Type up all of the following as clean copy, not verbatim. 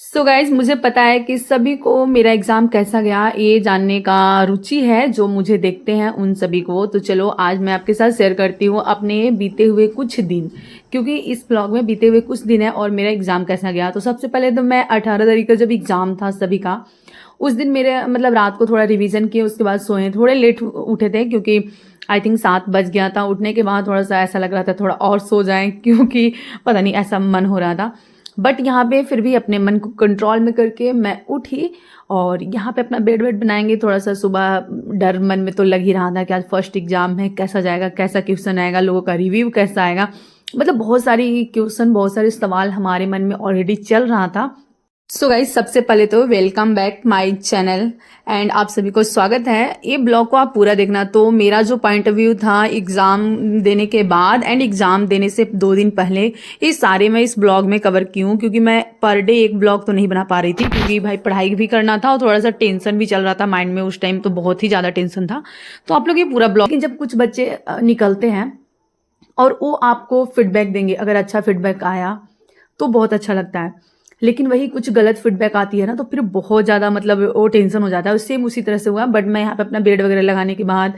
So guys मुझे पता है कि सभी को मेरा एग्ज़ाम कैसा गया ये जानने का रुचि है, जो मुझे देखते हैं उन सभी को। तो चलो आज मैं आपके साथ शेयर करती हूँ अपने बीते हुए कुछ दिन, क्योंकि इस ब्लॉग में बीते हुए कुछ दिन है और मेरा एग्ज़ाम कैसा गया। तो सबसे पहले तो मैं 18 तारीख का जब एग्ज़ाम था सभी का, उस दिन मेरे मतलब रात को थोड़ा रिविज़न किए, उसके बाद सोए। थोड़े लेट उठे थे क्योंकि आई थिंक 7 बज गया था। उठने के बाद थोड़ा सा ऐसा लग रहा था थोड़ा और सो जाएं, क्योंकि पता नहीं ऐसा मन हो रहा था। बट यहाँ पे फिर भी अपने मन को कंट्रोल में करके मैं उठी और यहाँ पे अपना बेड वेड बनाएंगे। थोड़ा सा सुबह डर मन में तो लग ही रहा था कि आज फर्स्ट एग्जाम है, कैसा जाएगा, कैसा क्वेश्चन आएगा, लोगों का रिव्यू कैसा आएगा। मतलब बहुत सारी क्वेश्चन, बहुत सारे सवाल हमारे मन में ऑलरेडी चल रहा था। सो गाइज सबसे पहले तो welcome back my channel and आप सभी को स्वागत है। ये ब्लॉग को आप पूरा देखना। तो मेरा जो पॉइंट ऑफ व्यू था एग्जाम देने के बाद एंड एग्जाम देने से 2 दिन पहले, ये सारे मैं इस ब्लॉग में कवर की हूँ, क्योंकि मैं पर डे एक ब्लॉग तो नहीं बना पा रही थी, क्योंकि भाई पढ़ाई भी करना था और थोड़ा सा टेंशन भी चल रहा था माइंड में। उस टाइम तो बहुत ही ज़्यादा टेंशन था। तो आप लोग ये पूरा ब्लॉग, लेकिन जब कुछ बच्चे निकलते हैं और वो आपको फीडबैक देंगे, अगर अच्छा फीडबैक आया तो बहुत अच्छा लगता है, लेकिन वही कुछ गलत फीडबैक आती है ना, तो फिर बहुत ज़्यादा मतलब वो टेंशन हो जाता है। सेम उसी तरह से हुआ। बट मैं यहाँ पे अपना बेड वगैरह लगाने के बाद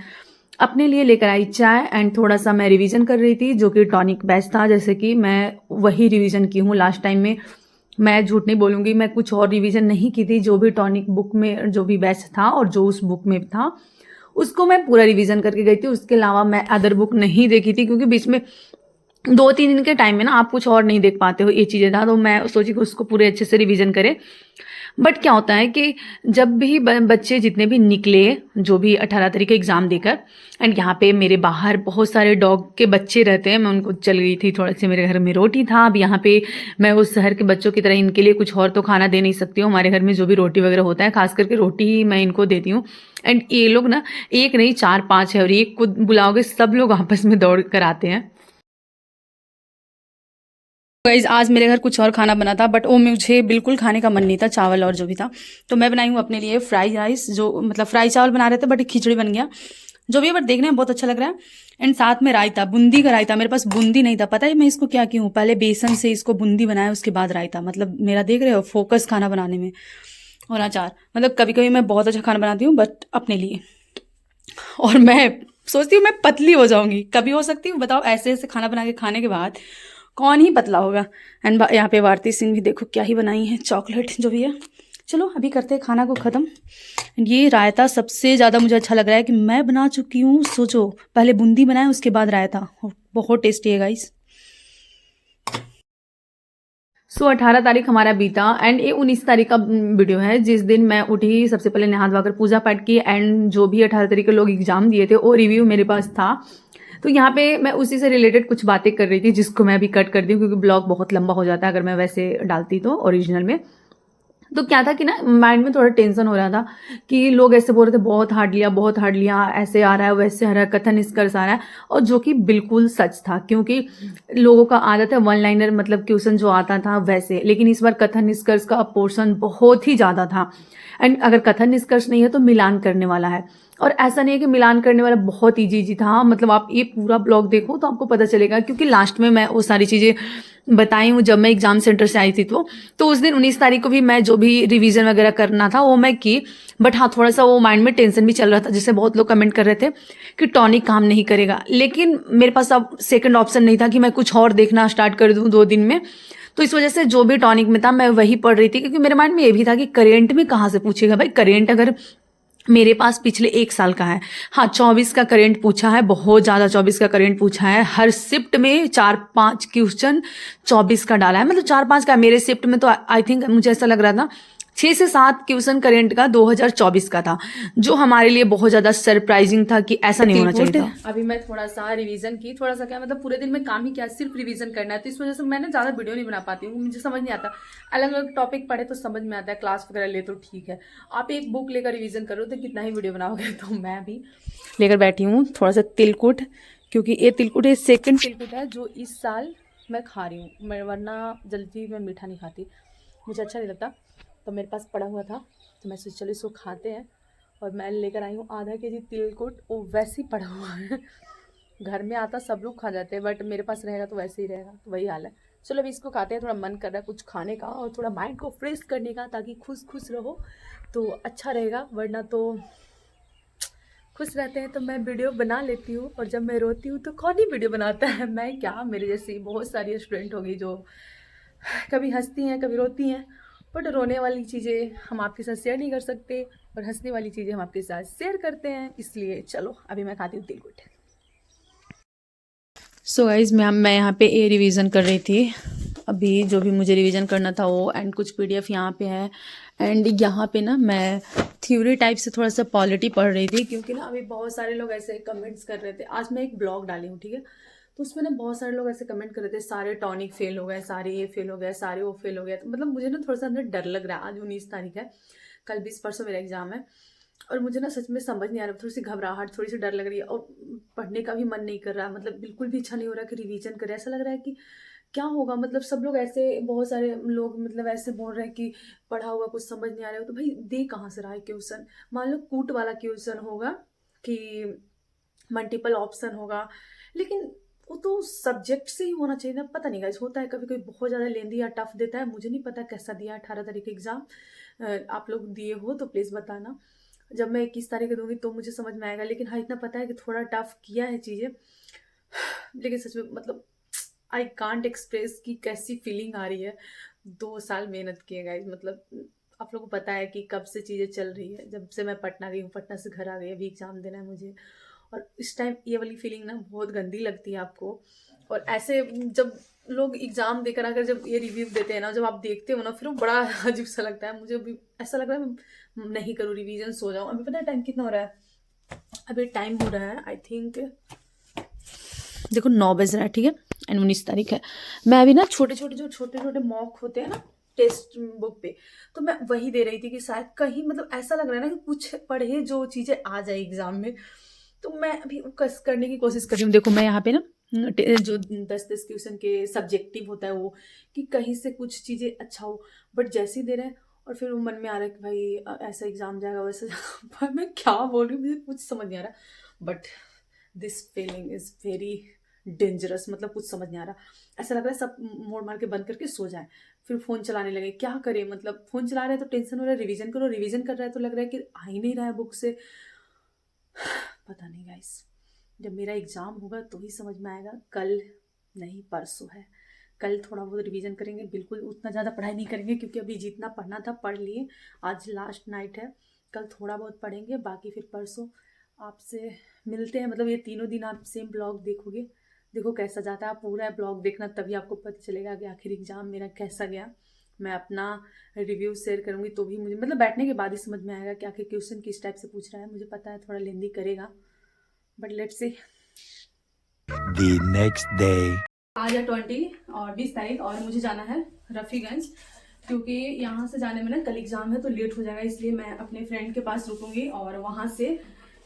अपने लिए लेकर आई चाय एंड थोड़ा सा मैं रिवीजन कर रही थी, जो कि टॉनिक बैच था। जैसे कि मैं वही रिवीजन की हूँ लास्ट टाइम में, मैं झूठ नहीं बोलूँगी, मैं कुछ और रिवीजन नहीं की थी। जो भी टॉनिक बुक में जो भी बैच था और जो उस बुक में था उसको मैं पूरा रिवीजन करके गई थी। उसके अलावा मैं अदर बुक नहीं देखी थी, क्योंकि बीच में 2-3 दिन के टाइम में ना आप कुछ और नहीं देख पाते हो, ये चीज़ें था। तो मैं सोची कि उसको पूरे अच्छे से रिवीजन करें। बट क्या होता है कि जब भी बच्चे जितने भी निकले, जो भी 18 तारीख का एग्ज़ाम देकर, एंड यहाँ पे मेरे बाहर बहुत सारे डॉग के बच्चे रहते हैं, मैं उनको चल गई थी थोड़ा से। मेरे घर में रोटी था। अब यहाँ पे मैं उस शहर के बच्चों की तरह इनके लिए कुछ और तो खाना दे नहीं सकती हूँ। हमारे घर में जो भी रोटी वगैरह होता है, खास करके रोटी ही मैं इनको देती हूँ। एंड ये लोग ना एक नहीं 4-5 है, और एक को बुलाओगे सब लोग आपस में दौड़ कर आते हैं। गाइज आज मेरे घर कुछ और खाना बना था, बट वो मुझे बिल्कुल खाने का मन नहीं था, चावल और जो भी था। तो मैं बनाई हूँ अपने लिए फ्राई राइस, जो मतलब फ्राई चावल बना रहे थे बट खिचड़ी बन गया, जो भी है। बट देखने में बहुत अच्छा लग रहा है। एंड साथ में रायता, बूंदी का रायता। मेरे पास बूंदी नहीं था। पता है मैं इसको क्या की हूँ, पहले बेसन से इसको बूंदी बनाया, उसके बाद रायता। मतलब मेरा देख रहे हो फोकस खाना बनाने में। और अचार, मतलब कभी कभी मैं बहुत अच्छा खाना बनाती हूँ बट अपने लिए। और मैं सोचती हूँ मैं पतली हो जाऊंगी, कभी हो सकती हूँ बताओ, ऐसे ऐसे खाना बना के खाने के बाद कौन ही पतला होगा। एंड यहाँ पे भारती सिंह भी देखो क्या ही बनाई है, चॉकलेट जो भी है। चलो अभी करते हैं खाना को ख़त्म। ये रायता सबसे ज़्यादा मुझे अच्छा लग रहा है कि मैं बना चुकी हूँ। सोचो, पहले बूंदी बनाए उसके बाद रायता, बहुत टेस्टी है गाइस। सो 18 तारीख हमारा बीता एंड ये 19 तारीख का वीडियो है, जिस दिन मैं उठी। सबसे पहले नहा धोकर पूजा पाठ की एंड जो भी 18 तारीख के लोग एग्जाम दिए थे वो रिव्यू मेरे पास था। तो यहाँ पे मैं उसी से रिलेटेड कुछ बातें कर रही थी, जिसको मैं अभी कट कर दी हूँ, क्योंकि ब्लॉग बहुत लंबा हो जाता है अगर मैं वैसे डालती तो ओरिजिनल में। तो क्या था कि ना माइंड में थोड़ा टेंशन हो रहा था कि लोग ऐसे बोल रहे थे बहुत हार्ड लिया, बहुत हार्ड लिया, ऐसे आ रहा है, वैसे आ रहा है, कथन निष्कर्ष आ रहा है। और जो कि बिल्कुल सच था, क्योंकि लोगों का आदत है वन लाइनर मतलब क्वेश्चन जो आता था वैसे, लेकिन इस बार कथन निष्कर्ष का पोर्शन बहुत ही ज़्यादा था। एंड अगर कथन निष्कर्ष नहीं है तो मिलान करने वाला है। और ऐसा नहीं है कि मिलान करने वाला बहुत ईजी था। मतलब आप ये पूरा ब्लॉग देखो तो आपको पता चलेगा, क्योंकि लास्ट में मैं वो सारी चीज़ें बताई हूँ जब मैं एग्जाम सेंटर से आई थी। तो उस दिन 19 तारीख को भी मैं जो भी रिवीजन वगैरह करना था वो मैं की। बट हाँ, थोड़ा सा वो माइंड में टेंशन भी चल रहा था, जिससे बहुत लोग कमेंट कर रहे थे कि टॉनिक काम नहीं करेगा। लेकिन मेरे पास अब सेकंड ऑप्शन नहीं था कि मैं कुछ और देखना स्टार्ट कर दूँ 2 दिन में। तो इस वजह से जो भी टॉनिक में था मैं वही पढ़ रही थी, क्योंकि मेरे माइंड में ये भी था कि करेंट में कहाँ से पूछेगा भाई। करेंट अगर मेरे पास पिछले 1 साल का है, हाँ 24 का करेंट पूछा है, बहुत ज़्यादा 24 का करेंट पूछा है। हर शिफ्ट में 4-5 क्वेश्चन 24 का डाला है, मतलब 4-5 का। मेरे शिफ्ट में तो आई थिंक मुझे ऐसा लग रहा था 6 से 7 क्वेश्चन करेंट का 2024 का था, जो हमारे लिए बहुत ज़्यादा सरप्राइजिंग था कि ऐसा नहीं होना चाहिए था। अभी मैं थोड़ा सा रिवीजन की, थोड़ा सा क्या मतलब पूरे दिन में काम ही क्या, सिर्फ रिवीजन करना है। तो इस वजह से मैंने ज़्यादा वीडियो नहीं बना पाती हूँ, मुझे समझ नहीं आता। अलग अलग टॉपिक पढ़े तो समझ में आता है, क्लास वगैरह ले तो ठीक है। आप एक बुक लेकर रिवीजन करो तो कितना ही वीडियो बनाओगे। तो मैं भी लेकर बैठी हूँ थोड़ा सा तिलकुट, क्योंकि ये तिलकुट ये सेकंड तिलकुट है जो इस साल मैं खा रही हूँ। मैं वरना जल्दी मैं मीठा नहीं खाती, मुझे अच्छा नहीं लगता। तो मेरे पास पड़ा हुआ था तो मैं सोचा चलो इसको खाते हैं। और मैं लेकर आई हूँ आधा केजी तिलकुट, वो वैसे ही पड़ा हुआ है। घर में आता सब लोग खा जाते हैं, बट मेरे पास रहेगा तो वैसे ही रहेगा, तो वही हाल है। चलो अभी इसको खाते हैं, थोड़ा मन कर रहा है कुछ खाने का और थोड़ा माइंड को फ्रेश करने का, ताकि खुश खुश रहो तो अच्छा रहेगा, वरना तो खुश रहते हैं तो मैं वीडियो बना लेती हूँ, और जब मैं रोती हूँ तो कौन ही वीडियो बनाता है। मैं क्या, मेरे जैसी बहुत सारी स्टूडेंट होगी जो कभी हंसती हैं कभी रोती हैं, बट रोने वाली चीज़ें हम आपके साथ शेयर नहीं कर सकते और हंसने वाली चीज़ें हम आपके साथ शेयर करते हैं। इसलिए चलो अभी मैं खाती हूँ तिल गुड़। सो गाइज मैं यहाँ पे ए रिवीजन कर रही थी, अभी जो भी मुझे रिवीजन करना था वो, एंड कुछ पीडीएफ यहाँ पे है, एंड यहाँ पे ना मैं थ्योरी टाइप से थोड़ा सा पॉलिटी पढ़ रही थी, क्योंकि ना अभी बहुत सारे लोग ऐसे कमेंट्स कर रहे थे। आज मैं एक ब्लॉग डाली हूँ, ठीक है, तो उसमें ना बहुत सारे लोग ऐसे कमेंट कर रहे थे, सारे टॉनिक फेल हो गए, सारे ये फेल हो गए, सारे वो फेल हो गए। तो मतलब मुझे ना थोड़ा सा अंदर डर लग रहा है। आज 19 तारीख है, कल 20 परसों मेरा एग्जाम है, और मुझे ना सच में समझ नहीं आ रहा, थोड़ी सी घबराहट, थोड़ी सी डर लग रही है, और पढ़ने का भी मन नहीं कर रहा, मतलब बिल्कुल भी इच्छा नहीं हो रहा कि रिवीजन करे। ऐसा लग रहा है कि क्या होगा, मतलब सब लोग ऐसे, बहुत सारे लोग मतलब ऐसे बोल रहे हैं कि पढ़ा हुआ कुछ समझ नहीं आ रहा है, तो भाई दे कहाँ से रहा है क्वेश्चन। मान लो कूट वाला क्वेश्चन होगा कि मल्टीपल ऑप्शन होगा, लेकिन वो तो सब्जेक्ट से ही होना चाहिए ना। पता नहीं गाइस, होता है कभी कोई बहुत ज़्यादा लेंदी या टफ देता है, मुझे नहीं पता कैसा दिया 18 तारीख का एग्ज़ाम। आप लोग दिए हो तो प्लीज़ बताना, जब मैं 21 तारीख को दूंगी तो मुझे समझ में आएगा। लेकिन हाँ, इतना पता है कि थोड़ा टफ किया है चीज़ें, लेकिन सच में मतलब आई कांट एक्सप्रेस कि कैसी फीलिंग आ रही है। 2 साल मेहनत किए गाइस, मतलब आप लोगों को पता है कि कब से चीज़ें चल रही है, जब से मैं पटना गई हूँ, पटना से घर आ गई, अभी एग्ज़ाम देना है मुझे। और इस टाइम ये वाली फीलिंग ना बहुत गंदी लगती है आपको। और ऐसे जब लोग एग्ज़ाम देकर आकर जब ये रिव्यू देते हैं ना, जब आप देखते हो ना, फिर वो बड़ा अजीब सा लगता है। मुझे अभी ऐसा लग रहा है मैं नहीं करूँ रिवीजन, सो जाऊँ। अभी पता है टाइम कितना हो रहा है? अभी टाइम हो रहा है आई थिंक, देखो 9 बज रहा है, ठीक है, एंड 19 तारीख है। मैं अभी ना छोटे छोटे मॉक होते हैं ना टेस्ट बुक पे, तो मैं वही दे रही थी कि शायद कहीं मतलब ऐसा लग रहा है ना कि कुछ पढ़े जो चीज़ें आ जाए एग्जाम में, तो मैं अभी कस करने की कोशिश कर रही हूँ। देखो मैं यहाँ पे ना जो 10-10 क्वेश्चन के सब्जेक्टिव होता है वो, कि कहीं से कुछ चीज़ें अच्छा हो, बट जैसे ही दे रहे हैं और फिर वो मन में आ रहा है कि भाई ऐसा एग्जाम जाएगा वैसा जाएगा। मैं क्या बोल रही हूँ, मुझे कुछ समझ नहीं आ रहा, but this feeling is very dangerous. मतलब कुछ समझ नहीं आ रहा, ऐसा लग रहा है सब मोड़ मार के बंद करके सो जाए, फिर फ़ोन चलाने लगे। क्या करें, मतलब फ़ोन चला रहे हैं तो टेंशन हो रहा है, रिवीजन करो, रिवीजन कर रहा है तो लग रहा है कि आ ही नहीं रहा है बुक से। पता नहीं गाइस, जब मेरा एग्ज़ाम होगा तो ही समझ में आएगा। कल नहीं परसों है, कल थोड़ा बहुत रिवीजन करेंगे, बिल्कुल उतना ज़्यादा पढ़ाई नहीं करेंगे, क्योंकि अभी जितना पढ़ना था पढ़ लिए, आज लास्ट नाइट है। कल थोड़ा बहुत पढ़ेंगे, बाकी फिर परसों आपसे मिलते हैं। मतलब ये तीनों दिन आप सेम ब्लॉग देखोगे, देखो कैसा जाता है। आप पूरा ब्लॉग देखना, तभी आपको पता चलेगा कि आखिर एग्ज़ाम मेरा कैसा गया। मैं अपना रिव्यू शेयर करूँगी तो भी मुझे मतलब बैठने के बाद ही समझ में आएगा कि आखिर क्वेश्चन किस टाइप से पूछ रहा है। मुझे पता है थोड़ा लेंदी करेगा, but let's see. The next day. आज है 20 और 20 तारीख, और मुझे जाना है रफ़ीगंज, क्योंकि यहाँ से जाने में ना कल एग्ज़ाम है तो लेट हो जाएगा। इसलिए मैं अपने फ्रेंड के पास रुकूंगी और वहाँ से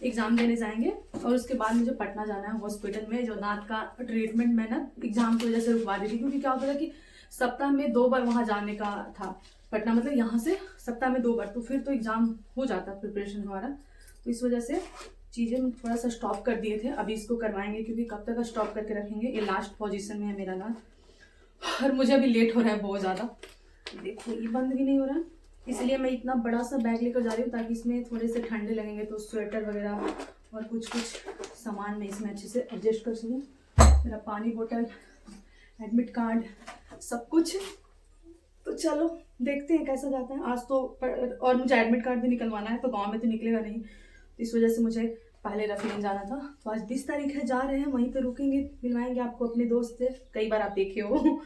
एग्ज़ाम देने जाएंगे, और उसके बाद मुझे पटना जाना है हॉस्पिटल में। जो दांत का ट्रीटमेंट मैं ना एग्ज़ाम की वजह से रुकवा दी थी, क्योंकि क्या होता था कि सप्ताह में 2 बार वहाँ जाने का था पटना, मतलब यहाँ से सप्ताह में 2 बार, तो फिर तो एग्ज़ाम हो जाता प्रिपरेशन हमारा। तो इस वजह से चीज़ें थोड़ा सा स्टॉप कर दिए थे, अभी इसको करवाएंगे, क्योंकि कब तक स्टॉप करके रखेंगे। ये लास्ट पोजीशन में है मेरा दांत, और मुझे अभी लेट हो रहा है बहुत ज़्यादा। देखो ये बंद भी नहीं हो रहा है, इसलिए मैं इतना बड़ा सा बैग लेकर जा रही हूँ, ताकि इसमें थोड़े से ठंडे लगेंगे तो स्वेटर वगैरह और कुछ सामान मैं इसमें अच्छे से एडजस्ट कर सकूँ। मेरा पानी बोतल, एडमिट कार्ड, सब कुछ। तो चलो देखते हैं कैसा जाता है आज तो। और मुझे एडमिट कार्ड भी निकलवाना है, तो गांव में तो निकलेगा नहीं, तो इस वजह से मुझे पहले रफ़ीगंज जाना था। तो आज 20 तारीख है, जा रहे हैं, वहीं पे रुकेंगे, मिलवाएंगे आपको अपने दोस्त से। कई बार आप देखे हो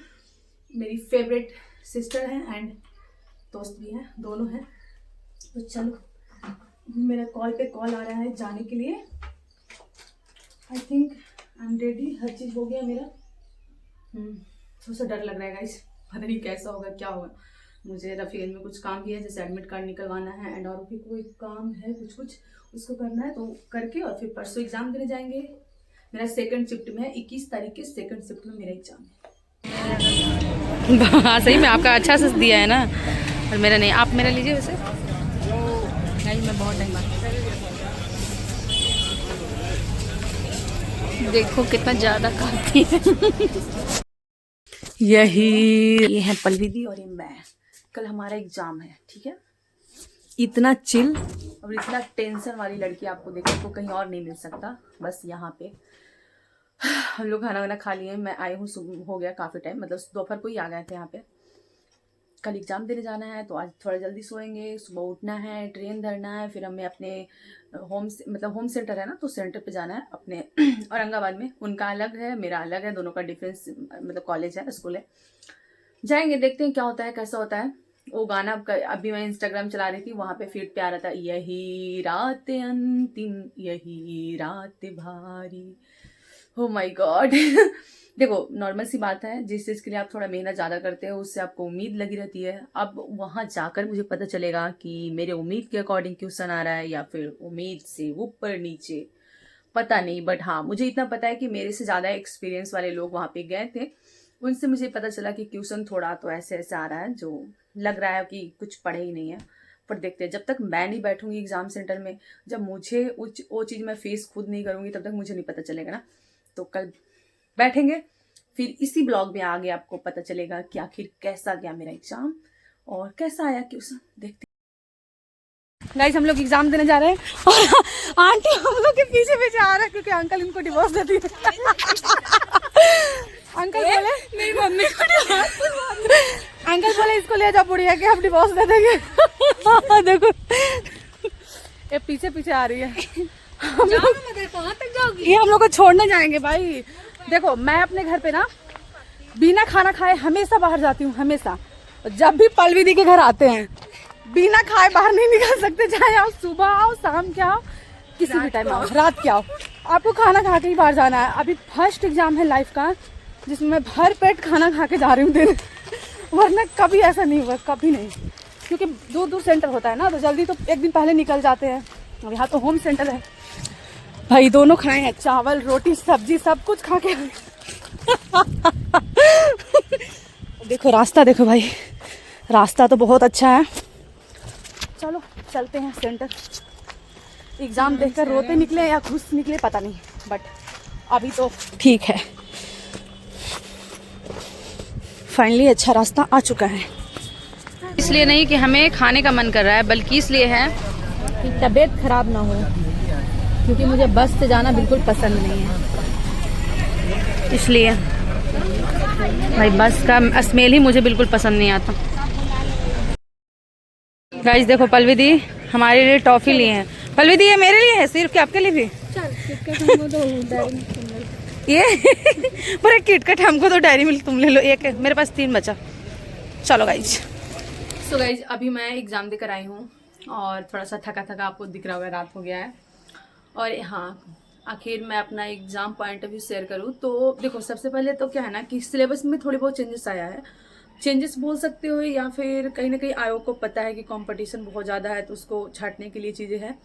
मेरी फेवरेट सिस्टर है एंड दोस्त भी हैं, दोनों हैं। तो चलो, मेरा कॉल पे कॉल आ रहा है जाने के लिए। I think I am ready, हर चीज़ हो गया मेरा। थोड़ा सा डर लग रहा है गाइस, पता नहीं कैसा होगा क्या होगा। मुझे रफ़ीगंज में कुछ काम भी है, जैसे एडमिट कार्ड निकलवाना है, एंड और भी कोई काम है कुछ उसको करना है, तो करके और फिर परसों एग्ज़ाम देने जाएंगे। मेरा सेकंड शिफ्ट में है, 21 तारीख के सेकंड शिफ्ट में मेरा एग्ज़ाम है। हाँ सही में आपका अच्छा से दिया है ना, और मेरा नहीं। आप मेरा लीजिए वैसे, मैं बहुत टाइम बाद। देखो कितना ज़्यादा खाती है। ये है पल्लवी दी और ये मैं। कल हमारा एग्जाम है, ठीक है। इतना चिल और इतना टेंशन वाली लड़की आपको देखने को कहीं और नहीं मिल सकता, बस यहाँ पे। हम लोग खाना वाना खा लिए, मैं आई हूँ, सुबह हो गया काफ़ी टाइम, मतलब दोपहर को ही आ गए थे यहाँ पे। कल एग्ज़ाम देने जाना है तो आज थोड़ा जल्दी सोएंगे, सुबह उठना है, ट्रेन धरना है, फिर हमें अपने होम सेंटर है ना, तो सेंटर पे जाना है अपने औरंगाबाद में। उनका अलग है, मेरा अलग है, दोनों का डिफरेंस, मतलब कॉलेज है, स्कूल है। जाएंगे, देखते हैं क्या होता है, कैसा होता है। वो गाना अभी मैं इंस्टाग्राम चला रही थी, वहाँ पे फीड पे आ रहा था, यही रात अंतिम, यही रात भारी। हो माय गॉड। देखो, नॉर्मल सी बात है, जिस चीज़ के लिए आप थोड़ा मेहनत ज़्यादा करते हो उससे आपको उम्मीद लगी रहती है। अब वहाँ जाकर मुझे पता चलेगा कि मेरे उम्मीद के अकॉर्डिंग क्वेश्चन आ रहा है या फिर उम्मीद से ऊपर नीचे, पता नहीं। बट हाँ, मुझे इतना पता है कि मेरे से ज़्यादा एक्सपीरियंस वाले लोग वहाँ पे गए थे, उनसे मुझे पता चला कि क्वेश्चन थोड़ा तो ऐसे ऐसे आ रहा है, जो लग रहा है कि कुछ पढ़े ही नहीं है। पर देखते हैं, जब तक मैं नहीं बैठूंगी एग्जाम सेंटर में, जब मुझे वो चीज़ मैं फेस खुद नहीं करूँगी, तब तक मुझे नहीं पता चलेगा ना। तो कल बैठेंगे, फिर इसी ब्लॉग में आगे आपको पता चलेगा कि आखिर कैसा गया मेरा एग्जाम और कैसा आया क्वेश्चन। देखते हैं। गाइस, हम लोग एग्जाम देने जा रहे हैं और आंटी हम लोग के पीछे पीछे आ रहा है क्योंकि अंकल इनको डिवोर्स देती है। अंकल बोले मेरी मम्मी को अंकल बोले इसको ले जाओ बुढ़िया के, हम डिवोर्स दे देंगे। देखो ये पीछे पीछे आ रही है। कहाँ तक जाओगी? ये हम लोग को छोड़ने जाएंगे भाई। देखो, मैं अपने घर पे ना बिना खाना खाए हमेशा बाहर जाती हूँ, हमेशा। जब भी पल्लवी दी के घर आते हैं, बिना खाए बाहर नहीं निकल सकते, चाहे आप सुबह आओ, शाम के आओ, किसी भी टाइम आओ, रात के आओ, आपको खाना खा के ही बाहर जाना है। अभी फर्स्ट एग्जाम है लाइफ का, जिसमें मैं भर पेट खाना खा के जा रही हूँ देने, वरना कभी ऐसा नहीं हुआ, कभी नहीं। क्योंकि दूर दूर सेंटर होता है ना, तो जल्दी तो एक दिन पहले निकल जाते हैं। और यहाँ तो होम सेंटर है भाई, दोनों खाए हैं, चावल रोटी सब्जी सब कुछ खा के। देखो रास्ता, देखो भाई, रास्ता तो बहुत अच्छा है। चलो चलते हैं सेंटर। एग्जाम देखकर रोते निकले या खुश निकले पता नहीं, बट अभी तो ठीक है। फाइनली अच्छा रास्ता आ चुका है। इसलिए नहीं कि हमें खाने का मन कर रहा है, बल्कि इसलिए है कि तबीयत खराब ना हो, क्योंकि मुझे बस से जाना बिल्कुल पसंद नहीं है। इसलिए भाई, बस का स्मेल ही मुझे बिल्कुल पसंद नहीं आता। गाइस देखो, पल्लवी दी हमारे लिए टॉफी लिए हैं। पल्लवी दी ये मेरे लिए है सिर्फ, कि आपके लिए भी? ये पर एक किटकट हमको तो डायरी मिल्क तुम ले लो, एक मेरे पास 3 बचा। चलो गाइज। सो गाइज, अभी मैं एग्ज़ाम देकर आई हूँ और थोड़ा सा थका थका आपको दिख रहा होगा, रात हो गया है। और हाँ, आखिर मैं अपना exam point of view share करूँ तो देखो, सबसे पहले तो क्या है ना कि सिलेबस में थोड़ी बहुत चेंजेस आया है। चेंजेस बोल सकते हो, या फिर कहीं ना कहीं आयोग को पता है कि कंपटीशन बहुत ज़्यादा है, तो उसको छांटने के लिए चीज़ें हैं।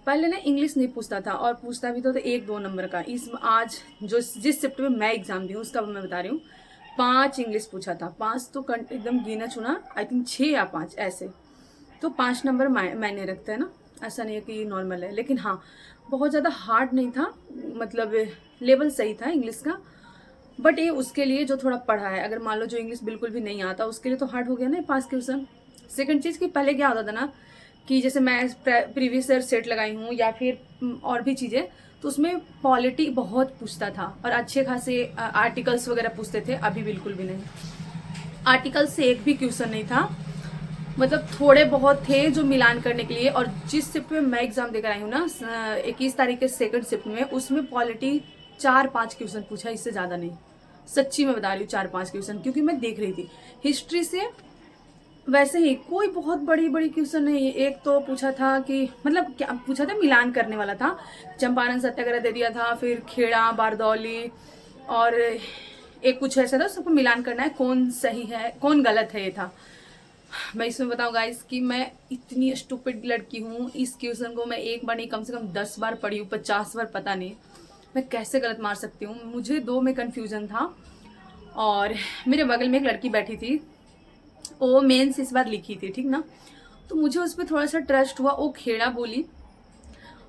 पहले ना इंग्लिश नहीं पूछता था, और पूछता भी तो 1-2 नंबर का। आज जिस शिफ्ट में मैं एग्ज़ाम दी हूँ उसका मैं बता रही हूँ, 5 इंग्लिश पूछा था। 5 तो एकदम गिना चुना, आई थिंक 6 या 5 ऐसे। तो 5 नंबर मायने रखते हैं ना, ऐसा नहीं है कि नॉर्मल है। लेकिन हाँ, बहुत ज़्यादा हार्ड नहीं था, मतलब लेवल सही था इंग्लिश का। बट ये उसके लिए जो थोड़ा पढ़ा है, अगर मान लो जो इंग्लिश बिल्कुल भी नहीं आता, उसके लिए तो हार्ड हो गया ना 5 क्वेश्चन। सेकंड चीज़ कि पहले क्या होता था ना कि जैसे मैं प्रीवियस ईयर सेट लगाई हूँ या फिर और भी चीज़ें, तो उसमें पॉलिटी बहुत पूछता था और अच्छे खासे आर्टिकल्स वगैरह पूछते थे। अभी बिल्कुल भी नहीं, आर्टिकल से एक भी क्वेश्चन नहीं था, मतलब थोड़े बहुत थे जो मिलान करने के लिए। और जिस शिफ्ट में मैं एग्जाम देकर आई हूँ ना, 21 तारीख के सेकंड शिफ्ट में, उसमें पॉलिटी 4-5 क्वेश्चन पूछा, इससे ज़्यादा नहीं। सच्ची मैं बता रही हूँ, 4-5 क्वेश्चन, क्योंकि मैं देख रही थी। हिस्ट्री से वैसे ही कोई बहुत बड़ी क्वेश्चन नहीं। एक तो पूछा था कि मतलब क्या पूछा था, मिलान करने वाला था। चंपारण सत्याग्रह दे दिया था, फिर खेड़ा बारदौली, और एक कुछ ऐसा था, सबको मिलान करना है, कौन सही है कौन गलत है, ये था। मैं इसमें बताऊं गाइस कि मैं इतनी स्टूपिड लड़की हूँ, इस क्वेश्चन को मैं एक बार नहीं कम से कम 10 बार पढ़ी हूँ, 50 बार, पता नहीं मैं कैसे गलत मार सकती हूँ। मुझे 2 में कन्फ्यूजन था, और मेरे बगल में एक लड़की बैठी थी, वो मेंस इस बार लिखी थी, ठीक ना, तो मुझे उस पर थोड़ा सा ट्रस्ट हुआ। वो खेड़ा बोली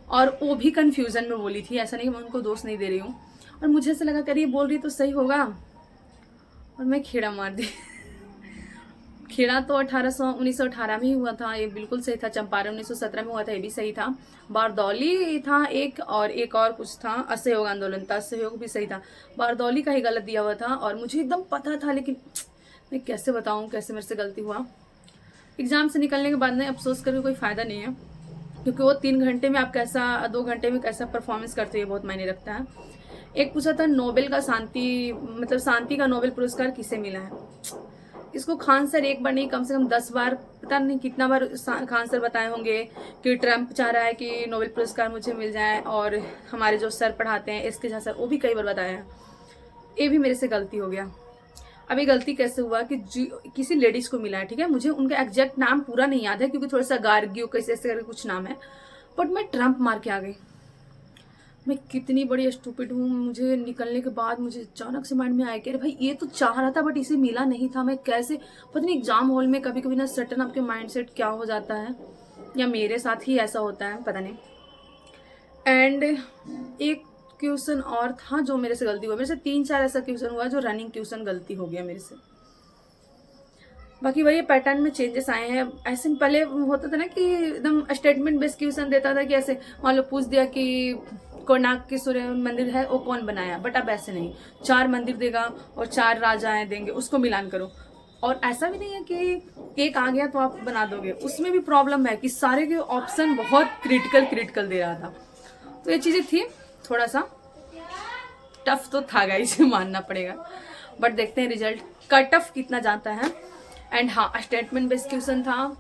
और वो भी कन्फ्यूजन में बोली थी, ऐसा नहीं कि मैं उनको दोष नहीं दे रही हूँ। और मुझे ऐसा लगा, कर ये बोल रही तो सही होगा, और मैं खेड़ा मार दी। खेड़ा तो 1918 में ही हुआ था, ये बिल्कुल सही था। चंपारण 1917 में हुआ था, ये भी सही था। बारदौली था एक और कुछ था। असहयोग आंदोलन था, असहयोग भी सही था। बारदौली का ही गलत दिया हुआ था और मुझे एकदम पता था, लेकिन मैं कैसे बताऊं कैसे मेरे से गलती हुआ। एग्जाम से निकलने के बाद में अफसोस करके कोई फायदा नहीं है, क्योंकि वो 3 घंटे में आप कैसा 2 घंटे में कैसा परफॉर्मेंस करते हो, बहुत मायने रखता है। एक पूछा था नोबेल का शांति का नोबेल पुरस्कार किसे मिला है। इसको खान सर एक बार नहीं कम से कम 10 बार, पता नहीं कितना बार खान सर बताए होंगे कि ट्रम्प चाह रहा है कि नोबेल पुरस्कार मुझे मिल जाए, और हमारे जो सर पढ़ाते हैं एस के झा सर, वो भी कई बार बताए हैं। ये भी मेरे से गलती हो गया। अब ये गलती कैसे हुआ कि किसी लेडीज को मिला है, ठीक है। मुझे उनका एग्जैक्ट नाम पूरा नहीं याद है, क्योंकि थोड़ा सा गार्गियो कैसे ऐसे करके कुछ नाम है, बट मैं ट्रम्प मार के आ गई। मैं कितनी बड़ी स्टूपिड हूँ। मुझे निकलने के बाद मुझे अचानक से माइंड में आया कि अरे भाई ये तो चाह रहा था बट इसे मिला नहीं था। मैं कैसे, पता नहीं एग्जाम हॉल में कभी कभी ना सटन आपके माइंडसेट क्या हो जाता है, या मेरे साथ ही ऐसा होता है, पता नहीं। एंड एक क्वेश्चन और था जो मेरे से गलती हुआ। मेरे से 3-4 ऐसा क्वेश्चन हुआ जो रनिंग क्वेश्चन गलती हो गया मेरे से। बाकी वही पैटर्न में चेंजेस आए हैं। ऐसे पहले होता था ना कि एकदम स्टेटमेंट बेस्ड क्वेश्चन देता था कि ऐसे मान लो पूछ दिया कि कोणार्क के सूर्य मंदिर है वो कौन बनाया, बट अब ऐसे नहीं, 4 मंदिर देगा और 4 राजाएं देंगे, उसको मिलान करो। और ऐसा भी नहीं है कि एक आ गया तो आप बना दोगे, उसमें भी प्रॉब्लम है कि सारे के ऑप्शन बहुत क्रिटिकल दे रहा था। तो ये चीजें थी, थोड़ा सा टफ तो था गाइस, मानना पड़ेगा। बट देखते हैं रिजल्ट कट ऑफ कितना जाता है। एंड हाँ, स्टेटमेंट बेस्ड क्वेश्चन था।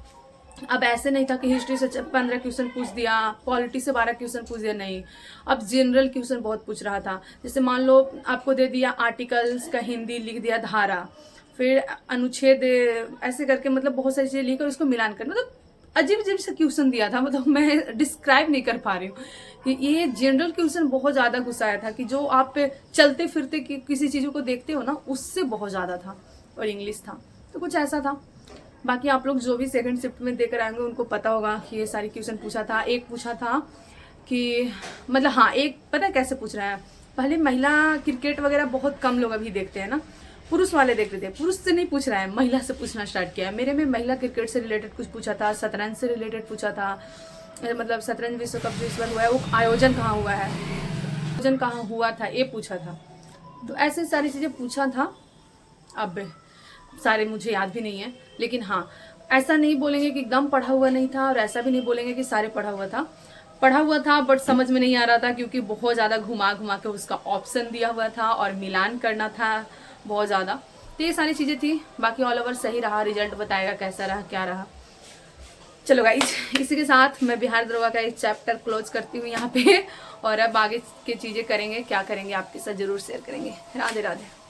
अब ऐसे नहीं था कि हिस्ट्री से 15 क्वेश्चन पूछ दिया, पॉलिटी से 12 क्वेश्चन पूछ दिया, नहीं। अब जनरल क्वेश्चन बहुत पूछ रहा था। जैसे मान लो आपको दे दिया आर्टिकल्स का हिंदी लिख दिया, धारा, फिर अनुच्छेद, ऐसे करके मतलब बहुत सारी चीजें लिखकर उसको मिलान कर, मतलब अजीब अजीब से क्वेश्चन दिया था। मतलब मैं डिस्क्राइब नहीं कर पा रही हूँ कि ये जनरल क्वेश्चन बहुत ज्यादा घुसाया था, कि जो आप चलते फिरते किसी चीजों को देखते हो ना, उससे बहुत ज्यादा था। और इंग्लिश था, तो कुछ ऐसा था। बाकी आप लोग जो भी सेकंड शिफ्ट में देकर आएंगे उनको पता होगा कि ये सारी क्वेश्चन पूछा था। एक पूछा था कि मतलब हाँ, एक पता है कैसे पूछ रहा है। पहले महिला क्रिकेट वगैरह बहुत कम लोग अभी देखते हैं ना, पुरुष वाले देखते थे। पुरुष से नहीं पूछ रहा है, महिला से पूछना स्टार्ट किया है। मेरे में महिला क्रिकेट से रिलेटेड कुछ पूछा था, शतरंज से रिलेटेड पूछा था, मतलब शतरंज विश्व कप जो इस बार हुआ है वो आयोजन कहाँ हुआ है, आयोजन कहाँ हुआ था, ये पूछा था। तो ऐसे सारी चीजें पूछा था। अब सारे मुझे याद भी नहीं है, लेकिन हाँ, ऐसा नहीं बोलेंगे कि एकदम पढ़ा हुआ नहीं था, और ऐसा भी नहीं बोलेंगे कि सारे पढ़ा हुआ था बट समझ में नहीं आ रहा था, क्योंकि बहुत ज़्यादा घुमा के उसका ऑप्शन दिया हुआ था और मिलान करना था बहुत ज़्यादा। तो ये सारी चीज़ें थी। बाकी ऑल ओवर सही रहा, रिजल्ट बताएगा कैसा रहा क्या रहा। चलो गाइज, इसी के साथ मैं बिहार दरोगा का एक चैप्टर क्लोज करती हूँ यहाँ पे, और अब आगे की चीज़ें करेंगे, क्या करेंगे आपके साथ जरूर शेयर करेंगे। राधे राधे।